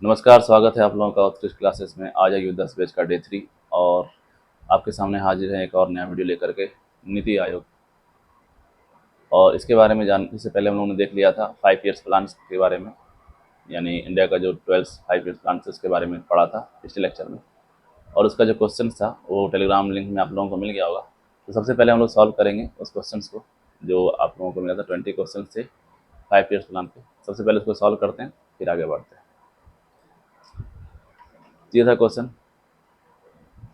नमस्कार, स्वागत है आप लोगों का उत्कृष्ट क्लासेस में। आज है 10 बैच का डे 3 और आपके सामने हाजिर है एक और नया वीडियो लेकर के। नीति आयोग और इसके बारे में जानने से पहले हम लोगों ने देख लिया था 5 ईयर्स प्लान के बारे में, यानी इंडिया का जो 12 5 ईयर्स प्लान उसके बारे में पढ़ा था पिछले लेक्चर में। और उसका जो क्वेश्चन था वो टेलीग्राम लिंक में आप लोगों को मिल गया होगा। तो सबसे पहले हम लोग सॉल्व करेंगे उस क्वेश्चन को जो आप लोगों को मिला था। 20 क्वेश्चन थे 5 ईयर्स प्लान पे। सबसे पहले उसको सॉल्व करते हैं, फिर आगे बढ़ते हैं। ये था क्वेश्चन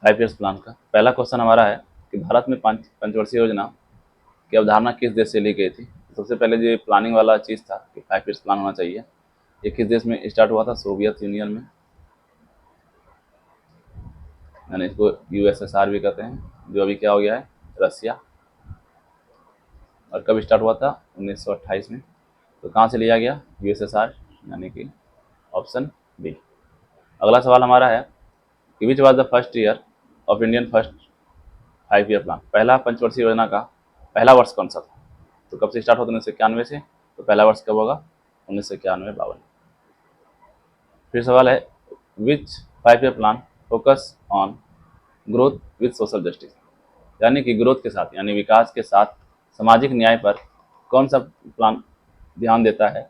5 ईयर्स प्लान का। पहला क्वेश्चन हमारा है कि भारत में पंचवर्षीय योजना की अवधारणा किस देश से ली गई थी। सबसे पहले जो प्लानिंग वाला चीज़ था कि 5 ईयर्स प्लान होना चाहिए, ये किस देश में स्टार्ट हुआ था? सोवियत यूनियन में, यानी इसको यूएसएसआर भी कहते हैं, जो अभी क्या हो गया है रसिया। और कब स्टार्ट हुआ था? 1928 में। तो कहाँ से लिया गया? यूएसएसआर, यानी कि ऑप्शन बी। अगला सवाल हमारा है कि which was the first year of Indian first 5 year plan. पहला पंचवर्षीय योजना का पहला वर्ष कौन सा था? तो कब से स्टार्ट होता है? 1991 से। तो पहला वर्ष कब होगा? 1991-52। फिर सवाल है which 5 year plan focus on growth with social justice, यानी कि ग्रोथ के साथ यानी विकास के साथ सामाजिक न्याय पर कौन सा प्लान ध्यान देता है?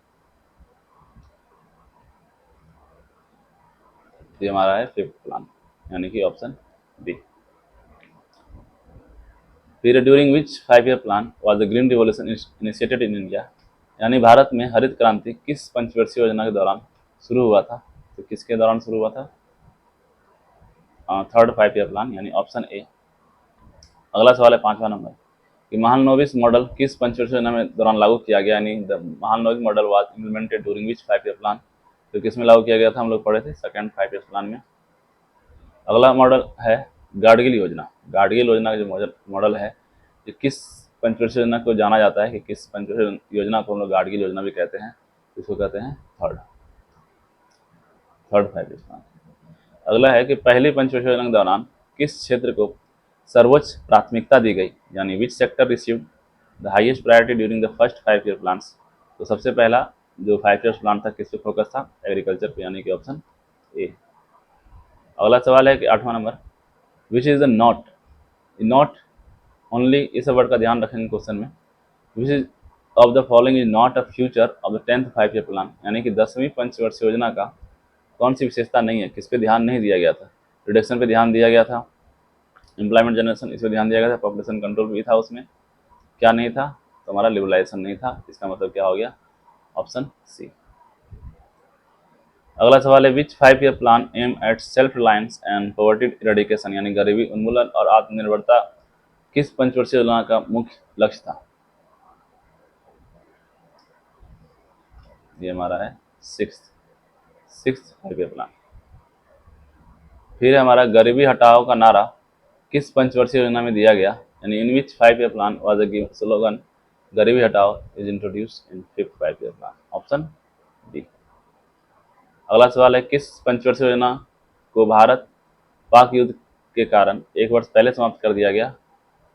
ये हमारा है 5th प्लान, यानी कि ऑप्शन बी। फिर during which 5 year plan was the green revolution initiated in India, यानी भारत में हरित क्रांति किस पंचवर्षीय योजना के दौरान शुरू हुआ था? तो किसके दौरान शुरू हुआ था? थर्ड 5 ईयर प्लान, यानी ऑप्शन ए। अगला सवाल है 5वां नंबर कि महालनोबिस मॉडल किस पंचवर्षीय योजना में दौरान लागू किया गया, यानी the Mahalanobis model was implemented during which 5 year plan. तो किसमें लागू किया गया था? हम लोग पढ़े थे सेकंड 5 ईयर प्लान में। अगला मॉडल है गाडगिल योजना। गाडगिल योजना का जो मॉडल है ये किस पंचवर्षीय योजना को जाना जाता है कि किस पंचवर्षीय योजना को हम लोग गाडगिल योजना भी कहते हैं? इसको कहते हैं थर्ड 5 ईयर प्लान। अगला है कि पहली पंचवर्षीय योजना के दौरान किस क्षेत्र को सर्वोच्च प्राथमिकता दी गई, यानी which sector received the highest priority during the first 5 year plans. तो सबसे पहला जो 5 ईयर्स प्लान था किस पे फोकस था? एग्रीकल्चर पे, यानी कि ऑप्शन ए। अगला सवाल है कि 8वां number which is the not not only, इस वर्ड का ध्यान रखेंगे क्वेश्चन में। Which is of the following is not a future of the 10th 5 year plan, यानी कि 10वीं पंचवर्षीय योजना का कौन सी विशेषता नहीं है? किस पे ध्यान नहीं दिया गया था? रिडक्शन पे ध्यान दिया गया था, एम्प्लॉयमेंट जनरेशन इस पर ध्यान दिया गया था, पॉपुलेशन कंट्रोल भी था उसमें। क्या नहीं था? तो हमारा लिबरलाइजेशन नहीं था। इसका मतलब क्या हो गया? Option C. अगला सवाल है which 5 year plan aim at self reliance and poverty eradication, यानी गरीबी उन्मूलन और आत्मनिर्भरता किस पंचवर्षीय योजना का मुख्य लक्ष्य था? ये हमारा है सिक्स 5 ईयर प्लान। फिर हमारा गरीबी हटाओ का नारा किस पंचवर्षीय योजना में दिया गया, यानी इन विच 5 year plan was the given slogan गरीबी हटाओ is introduced in 5th 5 year plan, option D. अगला सवाल है किस पंचवर्षीय योजना को भारत पाक युद्ध के कारण एक वर्ष पहले समाप्त कर दिया गया?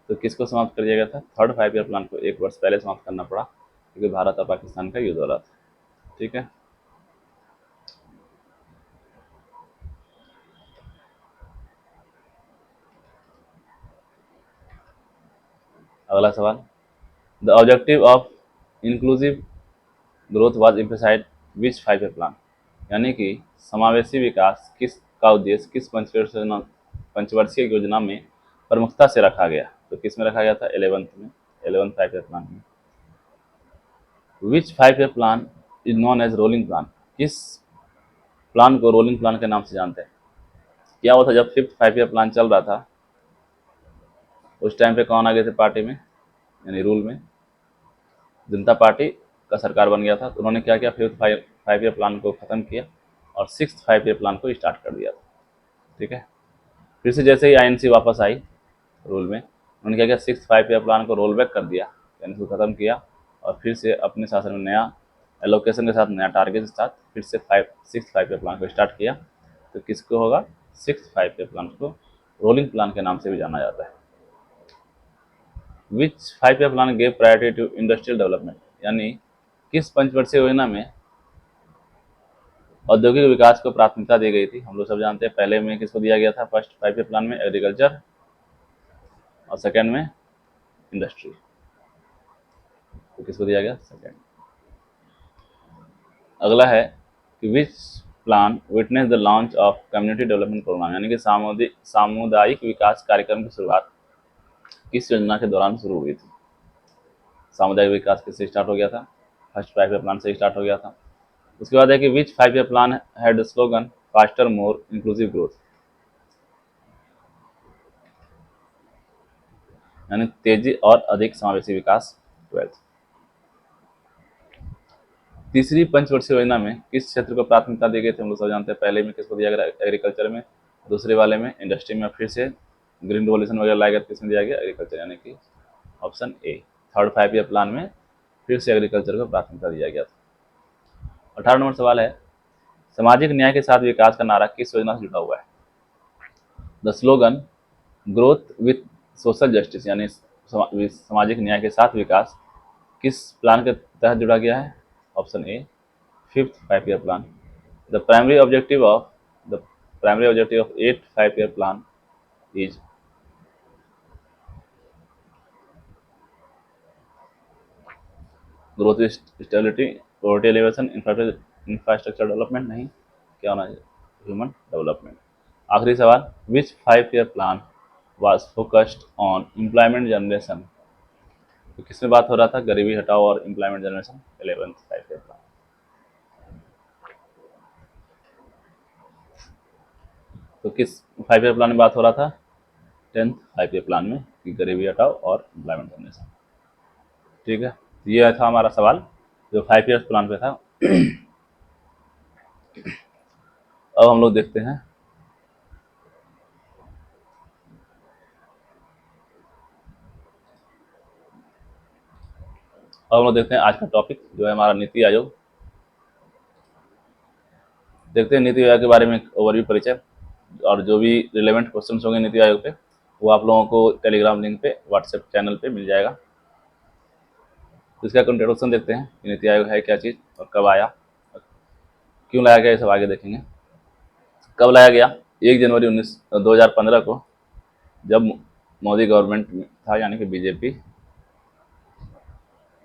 तो किसको समाप्त कर दिया गया था? थर्ड 5 ईयर प्लान को एक वर्ष पहले समाप्त करना पड़ा क्योंकि भारत और पाकिस्तान का युद्ध हो रहा था। ठीक है। अगला सवाल the objective of inclusive growth was emphasized which 5 year plan, यानी कि समावेशी विकास किस का उद्देश्य किस पंचवर्षीय योजना में प्रमुखता से रखा गया? तो किस में रखा गया था? 11th 5 ईयर प्लान में। Which 5 year plan is known as rolling plan, किस प्लान को रोलिंग प्लान के नाम से जानते हैं? क्या हुआ था जब 5th 5 ईयर प्लान चल रहा था उस टाइम पे कौन आ गए थे पार्टी में, यानी रूल में? जनता पार्टी का सरकार बन गया था। तो उन्होंने क्या किया? 5th 5 ईयर प्लान को खत्म किया और 6th 5 ईयर प्लान को स्टार्ट कर दिया था। ठीक है। फिर से जैसे ही आईएनसी वापस आई रूल में, उन्होंने क्या किया? 6th 5 ईयर प्लान को रोल बैक कर दिया, यानी उसको खत्म किया और फिर से अपने शासन में नया एलोकेशन के साथ, नया टारगेट के साथ फिर से 6th 5 ईयर प्लान को स्टार्ट किया। तो किसको होगा? 6th 5 ईयर प्लान को रोलिंग प्लान के नाम से भी जाना जाता है। Which 5 year plan gave priority to industrial development, यानी किस पंचवर्षीय योजना में औद्योगिक विकास को प्राथमिकता दी गई थी। हम लोग सब जानते हैं पहले में किसको दिया गया था, फर्स्ट 5 ईयर प्लान में एग्रीकल्चर और सेकेंड में इंडस्ट्री। तो किसको दिया गया, सेकेंड। अगला है कि which plan witness the launch of community development programme, यानी कि सामुदायिक विकास कार्यक्रम की शुरुआत किस योजना के दौरान शुरू हुई थी। सामुदायिक विकास किससे स्टार्ट हो गया था, फर्स्ट 5 ईयर प्लान से स्टार्ट हो गया था। उसके बाद है कि विच 5 year plan had the slogan faster more inclusive growth, यानी तेजी और अधिक समावेशी विकास 12। तीसरी पंचवर्षीय योजना में किस क्षेत्र को प्राथमिकता दी गई थी, हम लोग सब जानते हैं पहले में किसको दिया गया, एग्रीकल्चर में, दूसरे वाले में इंडस्ट्री में, फिर से ग्रीन रिवोल्यूशन वगैरह लाया गया, किसमें दिया गया, एग्रीकल्चर, यानी कि option A. Third 5 year plan में फिर से एग्रीकल्चर को प्राथमिकता दिया गया था। 18 नंबर सवाल है, सामाजिक न्याय के साथ विकास का नारा किस योजना से जुड़ा हुआ है। The slogan growth with social justice, यानी सामाजिक न्याय के साथ विकास किस प्लान के तहत जुड़ा गया है, option A, fifth 5 year plan. The primary objective of 8 5 year plan is growth stability, poverty alleviation, infrastructure development, नहीं, क्या होना चाहिए, ह्यूमन डेवलपमेंट। आखिरी सवाल, विच 5 year plan was focused on employment generation, तो किसमें बात हो रहा था, गरीबी हटाओ और employment generation, 11th 5 year plan. तो किस 5 ईयर प्लान में बात हो रहा था, 10th 5 ईयर प्लान में, कि गरीबी हटाओ और एम्प्लॉयमेंट जनरेशन। ठीक है, ये था हमारा सवाल जो 5 ईयर्स प्लान पे था। अब हम लोग देखते हैं आज का टॉपिक जो है हमारा नीति आयोग। देखते हैं नीति आयोग के बारे में ओवरव्यू परिचय, और जो भी रिलेवेंट क्वेश्चंस होंगे नीति आयोग पे वो आप लोगों को टेलीग्राम लिंक पे, व्हाट्सएप चैनल पे मिल जाएगा। तो इसका इंट्रोडक्शन देखते हैं कि नीति आयोग है क्या चीज़ और कब आया, क्यों लाया गया, ये सब आगे देखेंगे। कब लाया गया, 1 जनवरी 2015 को, जब मोदी गवर्नमेंट था, यानी कि बीजेपी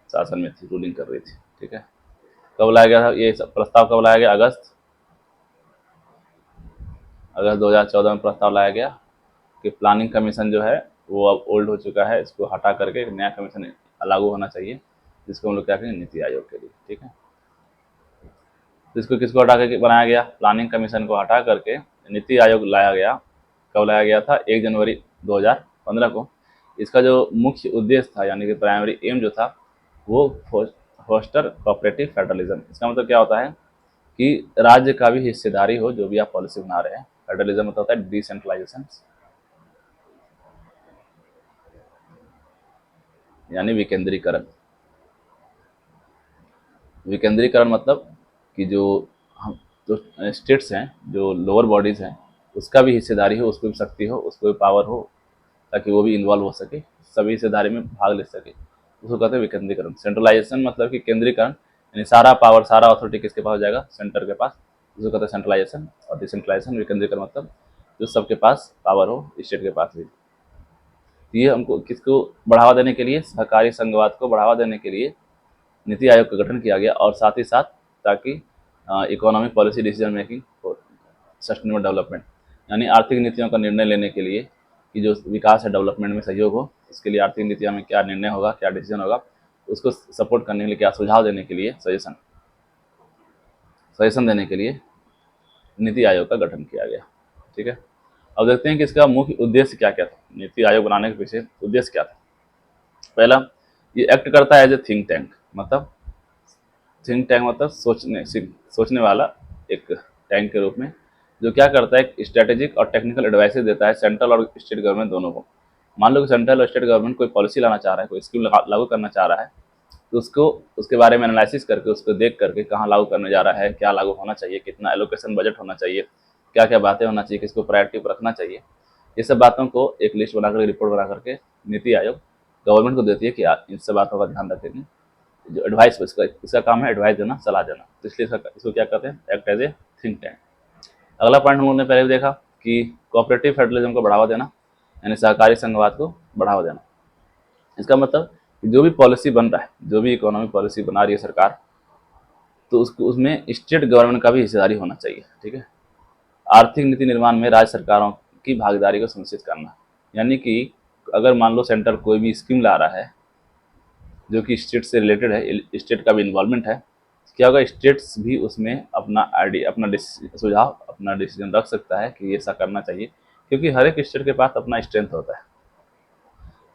शासन में थी, रूलिंग कर रही थी। ठीक है, कब लाया गया था ये प्रस्ताव, कब लाया गया, अगस्त 2014 में प्रस्ताव लाया गया कि प्लानिंग कमीशन जो है वो अब ओल्ड हो चुका है, इसको हटा करके एक नया कमीशन लागू होना चाहिए, जिसको हम लोग क्या कहेंगे, नीति आयोग के लिए। ठीक है, तो इसको किसको हटा करके बनाया गया, प्लानिंग कमीशन को हटा करके नीति आयोग लाया गया। कब लाया गया था, 1 जनवरी 2015 को। इसका जो मुख्य उद्देश्य था, यानी कि प्राइमरी एम जो था, वो फोस्टर कोऑपरेटिव फेडरलिज्म। इसका मतलब क्या होता है कि राज्य का भी हिस्सेदारी हो जो भी आप पॉलिसी बना रहे हैं। फेडरलिज्म मतलब होता है डिसेंट्रलाइजेशन, यानी विकेंद्रीकरण। विकेंद्रीकरण मतलब कि जो हम जो स्टेट्स हैं, जो लोअर बॉडीज़ हैं, उसका भी हिस्सेदारी हो, उसको भी शक्ति हो, उसको भी पावर हो, ताकि वो भी इन्वॉल्व हो सके, सभी हिस्सेदारी में भाग ले सके, उसको कहते हैं विकेंद्रीकरण। सेंट्रलाइजेशन मतलब कि केंद्रीकरण, यानी सारा पावर, सारा अथॉरिटी किसके पास हो जाएगा, सेंटर के पास, उसको कहते हैं सेंट्रलाइजेशन। और डिसेंट्रलाइजेशन, विकेंद्रीकरण मतलब जो सबके पास पावर हो, स्टेट के पास भी। ये हमको किसको बढ़ावा देने के लिए, सहकारी संघवाद को बढ़ावा देने के लिए नीति आयोग का गठन किया गया, और साथ ही साथ ताकि इकोनॉमिक पॉलिसी डिसीजन मेकिंग और सस्टेनेबल डेवलपमेंट, यानी आर्थिक नीतियों का निर्णय लेने के लिए कि जो विकास है, डेवलपमेंट में सहयोग हो, इसके लिए आर्थिक नीतियों में क्या निर्णय होगा, क्या डिसीजन होगा, उसको सपोर्ट करने के लिए, क्या सुझाव देने के लिए, सजेशन देने के लिए नीति आयोग का गठन किया गया। ठीक है, अब देखते हैं कि इसका मुख्य उद्देश्य क्या क्या था, नीति आयोग बनाने के पीछे उद्देश्य क्या था। पहला, ये एक्ट करता है एज ए थिंक टैंक, मतलब थिंक टैंक मतलब सोचने वाला एक टैंक के रूप में, जो क्या करता है, एक स्ट्रेटेजिक और टेक्निकल एडवाइसेस देता है सेंट्रल और स्टेट गवर्नमेंट दोनों को। मान लो कि सेंट्रल और स्टेट गवर्नमेंट कोई पॉलिसी लाना चाह रहा है, कोई स्कीम लागू करना चाह रहा है, तो उसको उसके बारे में एनालिसिस करके, उसको देख करके कहाँ लागू करने जा रहा है, क्या लागू होना चाहिए, कितना एलोकेशन बजट होना चाहिए, क्या क्या बातें होना चाहिए, किसको प्रायोरिटी पर रखना चाहिए, ये सब बातों को एक लिस्ट बना करके, रिपोर्ट बना करके नीति आयोग गवर्नमेंट को देती है कि इन सब बातों का ध्यान रखेंगे। जो एडवाइस, इसका काम है एडवाइस देना, सलाह देना, तो इसलिए इसको क्या कहते हैं, act as a think tank. अगला पॉइंट हम लोगों ने पहले भी देखा कि कोऑपरेटिव फेडरलिज्म को बढ़ावा देना, यानी सहकारी संघवाद को बढ़ावा देना। इसका मतलब जो भी पॉलिसी बन रहा है, जो भी इकोनॉमिक पॉलिसी बना रही है सरकार, तो उसको उसमें स्टेट गवर्नमेंट का भी हिस्सेदारी होना चाहिए। ठीक है। आर्थिक नीति निर्माण में राज्य सरकारों की भागीदारी को सुनिश्चित करना, यानी कि अगर मान लो सेंटर कोई भी स्कीम ला रहा है जो कि स्टेट से रिलेटेड है, स्टेट का भी इन्वॉल्वमेंट है, क्या होगा, स्टेट्स भी उसमें अपना आइडिया, अपना सुझाव, अपना डिसीजन रख सकता है कि ये ऐसा करना चाहिए, क्योंकि हर एक स्टेट के पास अपना स्ट्रेंथ होता है।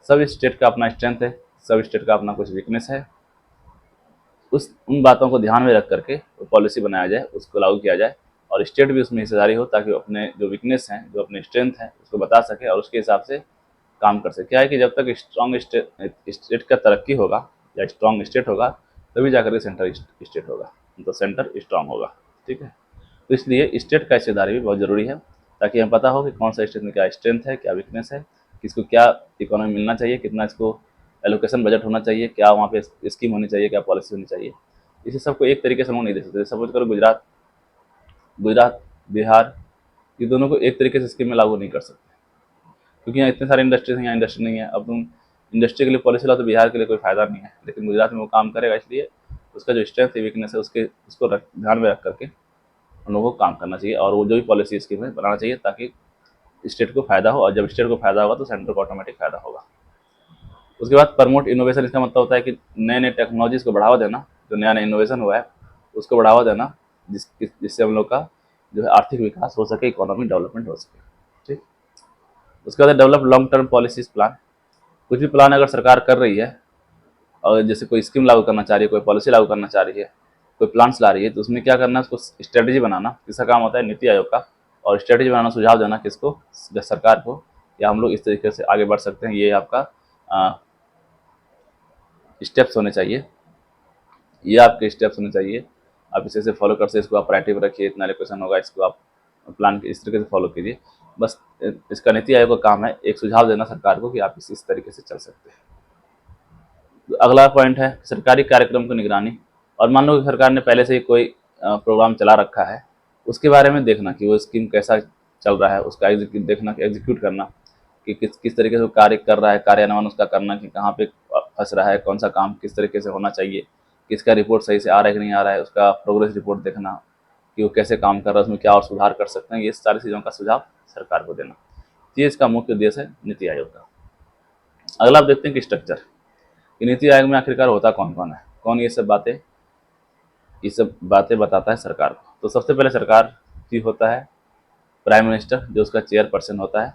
सब स्टेट का अपना स्ट्रेंथ है, सब स्टेट का अपना कुछ वीकनेस है। उन बातों को ध्यान में रख करके पॉलिसी बनाया जाए, उसको लागू किया जाए, और स्टेट भी उसमें हिस्सेदारी हो, ताकि वो अपने जो वीकनेस हैं, जो अपने स्ट्रेंथ हैं, उसको बता सके और उसके हिसाब से काम कर सके। क्या है कि जब तक स्ट्रॉन्ग स्टेट का तरक्की होगा या स्ट्रॉन्ग स्टेट होगा, तभी जाकर के सेंटर स्टेट होगा, तो सेंटर स्ट्रॉन्ग होगा। ठीक है। तो इसलिए स्टेट का हिस्सेदारी भी बहुत ज़रूरी है, ताकि हमें पता हो कि कौन सा स्टेट में क्या स्ट्रेंथ है, क्या वीकनेस है, किसको क्या इकोनॉमी मिलना चाहिए, कितना इसको एलोकेशन बजट होना चाहिए, क्या वहाँ पे स्कीम होनी चाहिए, क्या पॉलिसी होनी चाहिए। इसी सबको एक तरीके से हम लोग नहीं दे सकते। सपोज करो गुजरात गुजरात बिहार, ये दोनों को एक तरीके से स्कीम में लागू नहीं कर सकते, क्योंकि यहाँ इतने सारे इंडस्ट्रीज हैं, यहाँ इंडस्ट्री नहीं है। अब तुम इंडस्ट्री के लिए पॉलिसी लाओ तो बिहार के लिए कोई फायदा नहीं है, लेकिन गुजरात में वो काम करेगा। इसलिए उसका जो स्ट्रेंथ है, वीकनेस है, उसको ध्यान में रख करके उन लोगों को काम करना चाहिए, और वो जो भी पॉलिसी स्कीम है बनाना चाहिए, ताकि स्टेट को फायदा हो, और जब स्टेट को फायदा होगा तो सेंटर को ऑटोमेटिक फायदा होगा। उसके बाद प्रमोट इनोवेशन, इसका मतलब होता है कि नए नए टेक्नोलॉजीज को बढ़ावा देना, जो नया नया इनोवेशन हुआ है उसको बढ़ावा देना, जिससे हम लोग का जो है आर्थिक विकास हो सके, इकोनॉमिक डेवलपमेंट हो सके। ठीक। उसके बाद develop long term policies plan. कुछ भी प्लान अगर सरकार कर रही है, और जैसे कोई स्कीम लागू करना चाह रही है, कोई पॉलिसी लागू करना चाह रही है, कोई प्लान्स ला रही है, तो उसमें क्या करना है, उसको स्ट्रेटजी बनाना। इसका काम होता है नीति आयोग का, और स्ट्रेटजी बनाना, सुझाव देना किसको, सरकार को, या हम लोग इस तरीके से आगे बढ़ सकते हैं, ये आपका स्टेप्स होने चाहिए, ये आपके स्टेप्स होने चाहिए। आप इसे फॉलो कर सकते, इसको आप प्रायोरिटी रखिए, इतना एलोकेशन होगा, इसको आप प्लान इस तरीके से फॉलो कीजिए। बस इसका नीति आयोग का काम है एक सुझाव देना सरकार को कि आप इस तरीके से चल सकते हैं। अगला पॉइंट है सरकारी कार्यक्रम की निगरानी। और मान लो कि सरकार ने पहले से ही कोई प्रोग्राम चला रखा है, उसके बारे में देखना कि वो स्कीम कैसा चल रहा है, उसका देखना, एग्जीक्यूट करना कि किस तरीके से वो कार्य कर रहा है, कार्यान्वयन उसका करना कि कहाँ पे फंस रहा है, कौन सा काम किस तरीके से होना चाहिए, किसका रिपोर्ट सही से आ रहा है कि नहीं आ रहा है, उसका प्रोग्रेस रिपोर्ट देखना कि वो कैसे काम कर रहा है, उसमें क्या और सुधार कर सकते हैं। ये सारी चीज़ों का सुझाव सरकार को देना, ये इसका मुख्य उद्देश्य है नीति आयोग का। अगला आप देखते हैं कि स्ट्रक्चर, कि नीति आयोग में आखिरकार होता कौन कौन है, कौन ये सब बातें बताता है सरकार को। तो सबसे पहले सरकार की होता है प्राइम मिनिस्टर, जो उसका चेयरपर्सन होता है।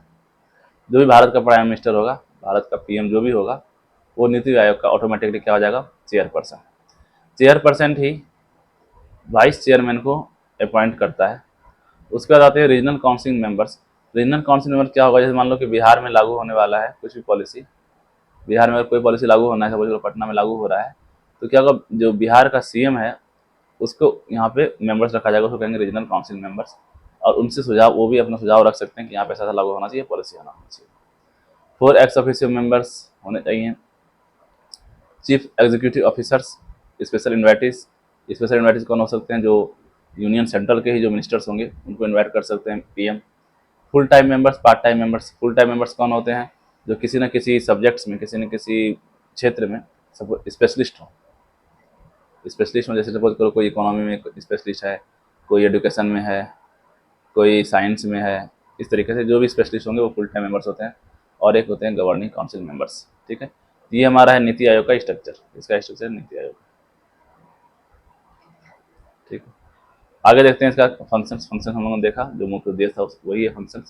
जो भी भारत का प्राइम मिनिस्टर होगा, भारत का पीएम जो भी होगा, वो नीति आयोग का ऑटोमेटिकली क्या हो जाएगा, चेयरपर्सन। चेयरपर्सन ही वाइस चेयरमैन को अपॉइंट करता है। उसके बाद आते हैं regional council members. Regional council member क्या होगा, जैसे मान लो कि बिहार में लागू होने वाला है कुछ भी पॉलिसी, बिहार में अगर कोई पॉलिसी लागू होना है, सपोज पटना में लागू हो रहा है, तो क्या होगा, जो बिहार का सीएम है उसको यहाँ पे मेंबर्स रखा जाएगा, उसको कहेंगे रीजनल काउंसिल मेंबर्स, और उनसे सुझाव, वो भी अपना सुझाव रख सकते हैं कि यहाँ पे ऐसा लागू होना चाहिए, पॉलिसी होना चाहिए। 4 एक्स ऑफिशियल मेंबर्स होने चाहिए। Chief executive officers, special invitees. Special invitees कौन हो सकते हैं, जो यूनियन सेंट्रल के ही जो मिनिस्टर्स होंगे उनको इन्वाइट कर सकते हैं PM. Full time members, part time members. Full time members कौन होते हैं, जो किसी न किसी सब्जेक्ट्स में, किसी न किसी क्षेत्र में सब स्पेशलिस्ट हो। स्पेशलिस्ट में जैसे सपोज करो कोई इकोनॉमी में स्पेशलिस्ट है, कोई एजुकेशन में है, कोई साइंस में है, इस तरीके से जो भी स्पेशलिस्ट होंगे वो फुल टाइम मेंबर्स होते हैं। और एक होते हैं गवर्निंग काउंसिल मेंबर्स। ठीक है। ये हमारा है नीति आयोग का स्ट्रक्चर, इसका स्ट्रक्चर नीति आयोग। ठीक है। आगे देखते हैं इसका फंक्शन हम लोगों ने देखा, जो मुख्य उद्देश्य था वही है फंक्शन,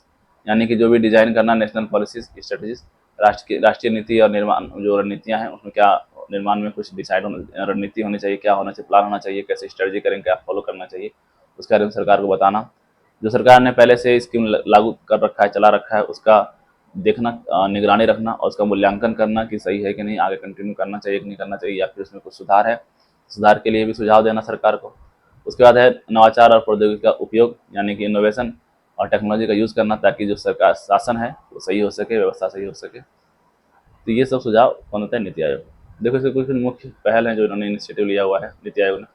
यानी कि जो भी डिजाइन करना, नेशनल पॉलिसीज, स्ट्रेटजीज, राष्ट्रीय नीति और निर्माण, जो रणनीतियाँ हैं उसमें क्या निर्माण में कुछ डिसाइड होना, रणनीति होनी चाहिए, क्या होना चाहिए, प्लान होना चाहिए, कैसे स्ट्रेटजी करेंगे, क्या फॉलो करना चाहिए, उसके बारे में सरकार को बताना। जो सरकार ने पहले से स्कीम लागू कर रखा है, चला रखा है, उसका देखना, निगरानी रखना, और उसका मूल्यांकन करना कि सही है कि नहीं, आगे कंटिन्यू करना चाहिए कि नहीं करना चाहिए, या फिर उसमें कुछ सुधार है, सुधार के लिए भी सुझाव देना सरकार को। उसके बाद है नवाचार और प्रौद्योगिकी का उपयोग, यानी कि इनोवेशन और टेक्नोलॉजी का यूज़ करना, ताकि जो सरकार शासन है वो सही हो सके, व्यवस्था सही हो सके। तो ये सब सुझाव कौन होता है, नीति आयोग। देखो इसके कुछ मुख्य पहल हैं जो इन्होंने इनिशिएटिव लिया हुआ है नीति आयोग ने।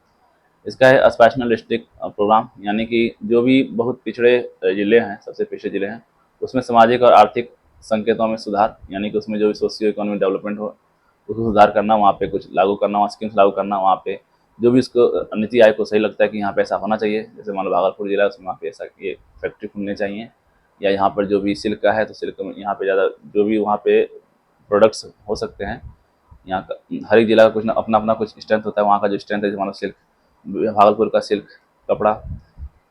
इसका है एस्पिरेशनल डिस्ट्रिक्ट प्रोग्राम, यानी कि जो भी बहुत पिछड़े ज़िले हैं, सबसे पिछड़े ज़िले हैं, उसमें सामाजिक और आर्थिक संकेतों में सुधार, यानी कि उसमें जो भी सोशियो इकोनॉमिक डेवलपमेंट हो उसको सुधार करना, वहाँ पे कुछ लागू करना, वहाँ स्कीम्स लागू करना, वहाँ पे जो भी उसको नीति आयोग को सही लगता है कि यहाँ पे ऐसा होना चाहिए, जैसे मान लो भागलपुर जिला है उसमें वहाँ पे ऐसा ये फैक्ट्री खुलने चाहिए, या यहाँ पर जो भी सिल्क का है तो सिल्क में यहाँ पे ज़्यादा जो भी वहाँ पे प्रोडक्ट्स हो सकते हैं, यहाँ का हर एक जिला का कुछ ना अपना अपना कुछ स्ट्रेंथ होता है, वहाँ का जो स्ट्रेंथ है, मानो सिल्क भागलपुर का सिल्क कपड़ा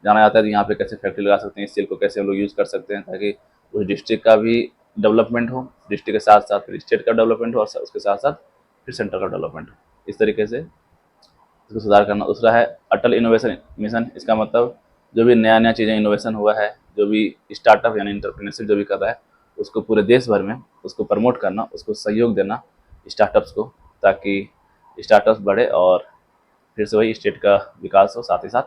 जाना जाता है, तो यहाँ पे कैसे फैक्ट्री लगा सकते हैं, इस सिल्क को कैसे हम लोग यूज़ कर सकते हैं ताकि उस डिस्ट्रिक्ट का भी डेवलपमेंट हो, डिस्ट्रिक्ट के साथ साथ फिर स्टेट का डेवलपमेंट हो और उसके साथ साथ फिर सेंटर का डेवलपमेंट हो, इस तरीके से इसको सुधार करना। दूसरा है अटल इनोवेशन मिशन, इसका मतलब जो भी नया नया चीज़ें इनोवेशन हुआ है, जो भी स्टार्टअप यानी इंटरप्रेन्योरशिप जो भी कर रहा है उसको पूरे देश भर में उसको प्रमोट करना, उसको सहयोग देना स्टार्टअप्स को, ताकि स्टार्टअप्स बढ़े और फिर से वही स्टेट का विकास हो, साथ ही साथ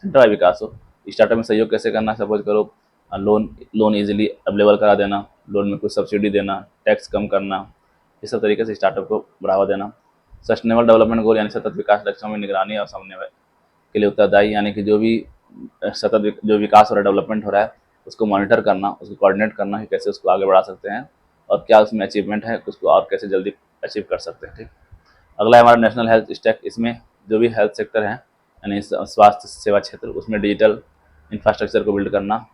सेंटर का विकास हो। स्टार्टअप में सहयोग कैसे करना, सपोज करो लोन लोन ईजिली अवेलेबल करा देना, लोन में कुछ सब्सिडी देना, टैक्स कम करना, इस सब तरीके से स्टार्टअप को बढ़ावा देना। सस्टेनेबल डेवलपमेंट गोल यानी सतत विकास लक्ष्यों में निगरानी और समन्वय के लिए उत्तरदायी, यानी कि जो भी सतत जो विकास और डेवलपमेंट हो रहा है उसको मॉनिटर करना, उसको कोऑर्डिनेट करना कि कैसे उसको आगे बढ़ा सकते हैं और क्या उसमें अचीवमेंट है, उसको और कैसे जल्दी अचीव कर सकते हैं। ठीक, अगला है हमारा नेशनल हेल्थ स्टैक। इसमें जो भी हेल्थ सेक्टर है यानी स्वास्थ्य सेवा क्षेत्र, उसमें डिजिटल इंफ्रास्ट्रक्चर को बिल्ड करना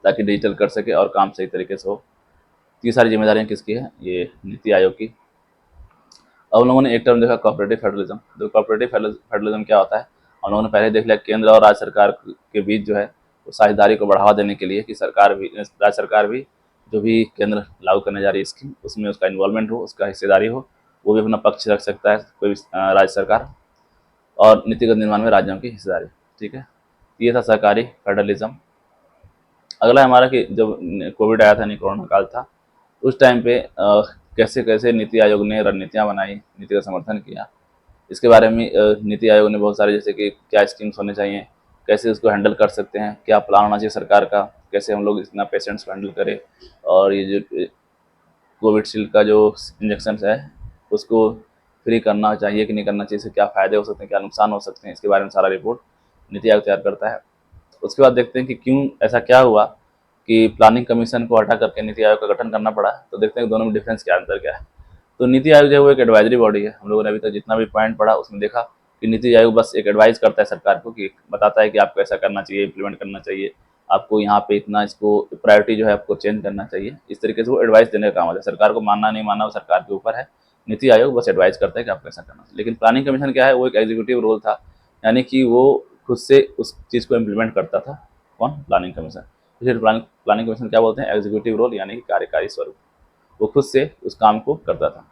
ताकि डिजिटल कर सके और काम सही तरीके से हो। ये सारी जिम्मेदारियाँ किसकी है, ये नीति आयोग की। अब हम लोगों ने एक टर्म देखा कॉपरेटिव फेडरलिज्म। तो कॉपरेटिव फेडरलिज्म क्या होता है, हम लोगों ने पहले देख लिया, केंद्र और राज्य सरकार के बीच जो है वो साझेदारी को बढ़ावा देने के लिए कि सरकार भी राज्य सरकार भी जो भी केंद्र लागू करने जा रही है स्कीम उसमें उसका इन्वॉल्वमेंट हो, उसका हिस्सेदारी हो, वो भी अपना पक्ष रख सकता है कोई भी राज्य सरकार, और नीतिगत निर्माण में राज्यों की हिस्सेदारी। ठीक है, ये था सहकारी फेडरलिज्म। अगला है हमारा कि जब कोविड आया था, नहीं कोरोना काल था, उस टाइम पे कैसे कैसे नीति आयोग ने रणनीतियाँ बनाई, नीति का समर्थन किया, इसके बारे में नीति आयोग ने बहुत सारे, जैसे कि क्या स्कीम्स होने चाहिए, कैसे उसको हैंडल कर सकते हैं, क्या प्लान होना चाहिए सरकार का, कैसे हम लोग इतना पेशेंट्स को हैंडल करें, और ये जो कोविडशील्ड का जो इंजेक्शन है उसको फ्री करना चाहिए कि नहीं करना चाहिए, इससे क्या फ़ायदे हो सकते हैं, क्या नुकसान हो सकते हैं, इसके बारे में सारा रिपोर्ट नीति आयोग तैयार करता है। उसके बाद देखते हैं कि क्यों ऐसा क्या हुआ कि प्लानिंग कमीशन को हटा करके नीति आयोग का गठन करना पड़ा। तो देखते हैं दोनों में डिफरेंस क्या, अंतर क्या है। तो नीति आयोग जो है वो एक एडवाइजरी बॉडी है। हम लोगों ने अभी तक जितना भी पॉइंट पढ़ा उसमें देखा कि नीति आयोग बस एक एडवाइस करता है सरकार को, कि बताता है कि आपको ऐसा करना चाहिए, इम्प्लीमेंट करना चाहिए, आपको यहाँ पे इतना इसको प्रायोरिटी जो है आपको चेंज करना चाहिए, इस तरीके से वो एडवाइस देने का काम होता है। सरकार को मानना नहीं मानना वो सरकार के ऊपर है, नीति आयोग बस एडवाइस करता है कि आपको ऐसा करना चाहिए। लेकिन प्लानिंग कमीशन क्या है, वो एक एग्जीक्यूटिव रोल था, यानी कि वो खुद से उस चीज़ को इम्प्लीमेंट करता था। कौन, प्लानिंग कमीशन। फिर प्लानिंग कमीशन क्या बोलते हैं, एग्जीक्यूटिव रोल, यानी कि कार्यकारी स्वरूप, वो खुद से उस काम को करता था।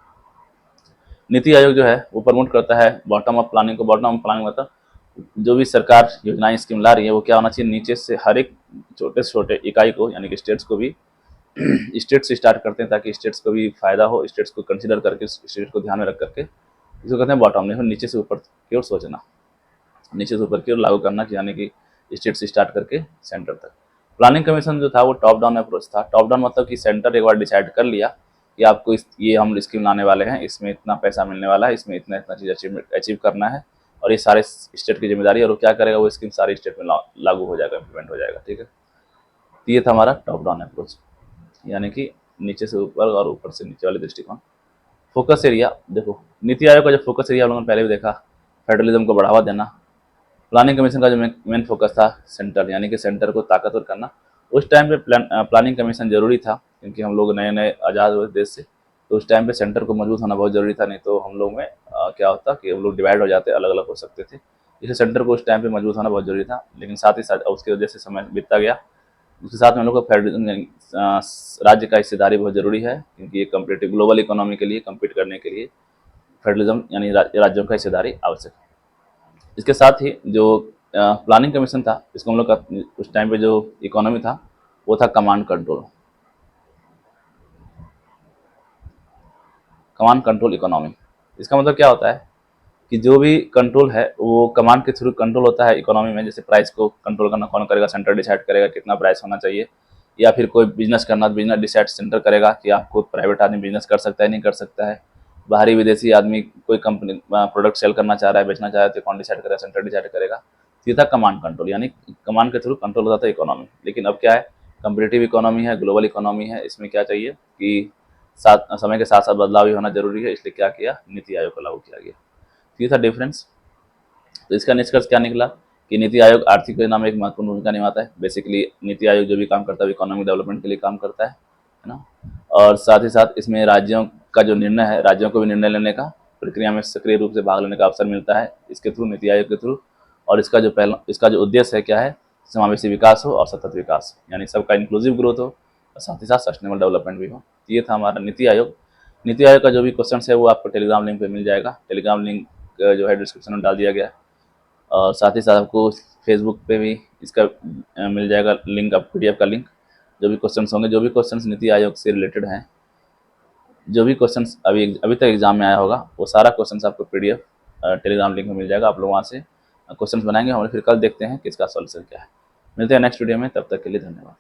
नीति आयोग जो है वो प्रमोट करता है बॉटम अप प्लानिंग को। बॉटम अप प्लानिंग मतलब जो भी सरकार योजनाएं स्कीम ला रही है वो क्या होना चाहिए, नीचे से हर एक छोटे से छोटे इकाई को, यानी कि स्टेट्स को भी स्टेट से स्टार्ट करते हैं ताकि स्टेट्स को भी फायदा हो, स्टेट्स को कंसिडर करके, स्टेट को ध्यान में रख करके इसको कहते हैं बॉटम, नहीं नीचे से ऊपर की ओर सोचना, नीचे से ऊपर की ओर लागू करना, यानी कि स्टेट से स्टार्ट करके सेंटर तक। प्लानिंग कमीशन जो था वो टॉप डाउन अप्रोच था। टॉप डाउन मतलब कि सेंटर एक बार डिसाइड कर लिया कि आपको ये हम स्कीम लाने वाले हैं, इसमें इतना पैसा मिलने वाला है, इसमें इतना इतना चीज़ अचीव करना है, और ये सारे स्टेट की जिम्मेदारी है, और वो क्या करेगा, वो स्कीम सारी स्टेट में लागू हो जाएगा, इम्प्लीमेंट हो जाएगा। ठीक है, तो ये था हमारा टॉप डाउन अप्रोच, यानी कि नीचे से ऊपर और ऊपर से नीचे वाले दृष्टिकोण। फोकस एरिया देखो, नीति आयोग का जो फोकस एरिया हम लोगों ने पहले भी देखा, फेडरलिज्म को बढ़ावा देना। प्लानिंग कमीशन का जो मेन फोकस था सेंटर, यानी कि सेंटर को ताकतवर करना। उस टाइम पे प्लानिंग कमीशन जरूरी था क्योंकि हम लोग नए नए आज़ाद हुए देश से, तो उस टाइम पे सेंटर को मजबूत होना बहुत ज़रूरी था, नहीं तो हम लोग में क्या होता कि हम लोग डिवाइड हो जाते, अलग अलग हो सकते थे। इसलिए सेंटर को उस टाइम पे मजबूत होना बहुत जरूरी था। लेकिन साथ ही साथ उसकी वजह से समय बीतता गया, उसके साथ में हम लोग को राज्य का हिस्सेदारी बहुत ज़रूरी है, क्योंकि ये कम्पिटेटिव ग्लोबल इकोनॉमी के लिए कम्पीट करने के लिए फेडरलिज्म यानी राज्यों का हिस्सेदारी आवश्यक है। इसके साथ ही जो प्लानिंग कमीशन था, इसको हम लोग का उस टाइम पे जो इकोनॉमी था वो था command control, command control economy. इसका मतलब क्या होता है कि जो भी कंट्रोल है वो कमांड के थ्रू कंट्रोल होता है इकोनॉमी में। जैसे प्राइस को कंट्रोल करना कौन करेगा, सेंटर डिसाइड करेगा कितना प्राइस होना चाहिए, या फिर कोई बिजनेस करना, बिजनेस डिसाइड सेंटर करेगा कि आपको प्राइवेट आदमी बिजनेस कर सकता है नहीं कर सकता है, बाहरी विदेशी आदमी कोई कंपनी प्रोडक्ट सेल करना चाह रहा है, बेचना चाह रहा है, तो कौन डिसाइड करेगा? सेंटर डिसाइड करेगा। तो ये था कमांड कंट्रोल, यानी कमांड के थ्रू कंट्रोल होता था इकोनॉमी। लेकिन अब क्या है, कम्पिटिटिव इकोनॉमी है, ग्लोबल इकोनॉमी है, इसमें क्या चाहिए कि साथ समय के साथ साथ बदलाव भी होना जरूरी है, इसलिए क्या किया, नीति आयोग को लागू किया गया। तो ये था डिफरेंस। तो इसका निष्कर्ष क्या निकला कि नीति आयोग आर्थिक योजना में एक महत्वपूर्ण भूमिका निभाता है। बेसिकली नीति आयोग जो भी काम करता है इकोनॉमिक डेवलपमेंट के लिए काम करता है ना। और साथ ही साथ इसमें राज्यों का जो निर्णय है, राज्यों को भी निर्णय लेने का प्रक्रिया में सक्रिय रूप से भाग लेने का अवसर मिलता है इसके थ्रू, नीति आयोग के थ्रू। और इसका जो उद्देश्य है क्या है, समावेशी विकास हो और सतत विकास, यानी सबका इंक्लूसिव ग्रोथ हो और साथ ही साथ सस्टेनेबल डेवलपमेंट भी हो। ये था हमारा नीति आयोग। नीति आयोग का जो भी क्वेश्चन है वो आपको टेलीग्राम लिंक पे मिल जाएगा। टेलीग्राम लिंक जो है डिस्क्रिप्शन में डाल दिया गया है। और साथ ही साथ आपको फेसबुक पे भी इसका मिल जाएगा लिंक, आप PDF का लिंक। जो भी क्वेश्चंस होंगे, जो भी क्वेश्चंस नीति आयोग से रिलेटेड हैं, जो भी क्वेश्चंस अभी तक एग्जाम में आया होगा, वो सारा क्वेश्चंस आपको PDF टेलीग्राम लिंक में मिल जाएगा। आप लोग वहाँ से क्वेश्चंस बनाएंगे, हम फिर कल देखते हैं कि इसका सॉल्यूशन क्या है। मिलते हैं नेक्स्ट वीडियो में, तब तक के लिए धन्यवाद।